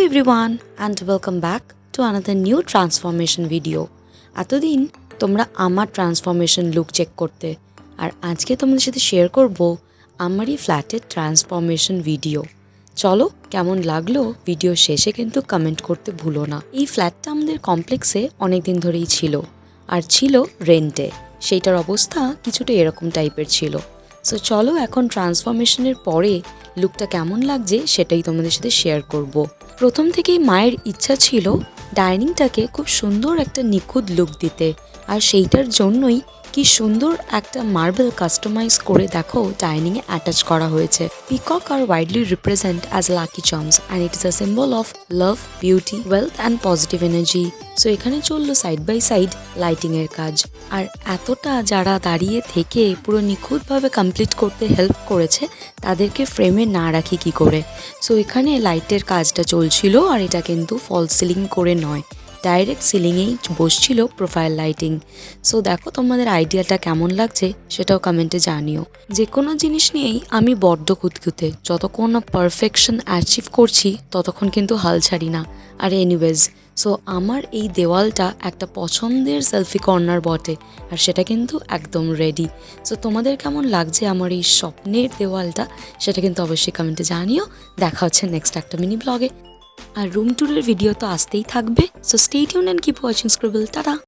everyone and welcome back to another new transformation video. এতদিন তোমরা আমার ট্রান্সফরমেশন লুক চেক করতে আর আজকে তোমাদের সাথে শেয়ার করব আমারই ফ্ল্যাটের ট্রান্সফরমেশন ভিডিও। চলো কেমন লাগলো ভিডিও শেষে কিন্তু কমেন্ট করতে ভুলো না। এই ফ্ল্যাটটা আমাদের কমপ্লেক্সে অনেক দিন ধরেই ছিল আর ছিল রেন্টে। সেইটার অবস্থা কিছুটা এরকম টাইপের ছিল। সো চলো এখন ট্রান্সফরমেশনের পরে লুকটা কেমন লাগছে সেটাই তোমাদের সাথে শেয়ার করব। প্রথম থেকেই মায়ের ইচ্ছা ছিল ডাইনিংটাকে খুব সুন্দর একটা নিখুঁত লুক দিতে, আর সেইটার জন্যই কি সুন্দর একটা মার্বেল কাস্টমাইজ করে দেখো ডাইনিংয়ে অ্যাটাচ করা হয়েছে। Peacock are widely represent as lucky charms and it is a symbol of love, beauty, wealth and positive energy. So এখানে চললো সাইড বাই সাইড লাইটিংয়ের কাজ, আর এতটা যারা দাঁড়িয়ে থেকে পুরো নিখুঁতভাবে কমপ্লিট করতে হেল্প করেছে তাদেরকে ফ্রেমে না রাখি কি করে। সো এখানে লাইটের কাজটা চলছিল, আর এটা কিন্তু ফলস সিলিং করে নয়, ডাইরেক্ট সিলিংয়েই বসছিল প্রোফাইল লাইটিং। সো দেখো তোমাদের আইডিয়াটা কেমন লাগছে সেটাও কমেন্টে জানিও। যে কোনো জিনিস নিয়েই আমি বড্ড খুঁতখুঁতে, যতক্ষণ না পারফেকশন অ্যাচিভ করছি ততক্ষণ কিন্তু হাল ছাড়ি না। আর এনিওয়েজ, সো আমার এই দেওয়ালটা একটা পছন্দের সেলফি কর্নার বটে, আর সেটা কিন্তু একদম রেডি। সো তোমাদের কেমন লাগছে আমার এই স্বপ্নের দেওয়ালটা সেটা কিন্তু অবশ্যই কমেন্টে জানিও। দেখা হচ্ছে নেক্সট একটা মিনি ব্লগে। আর রুম ট্যুরের ভিডিও তো আসতেই থাকবে। So stay tune and keep watching Scribble. Tata.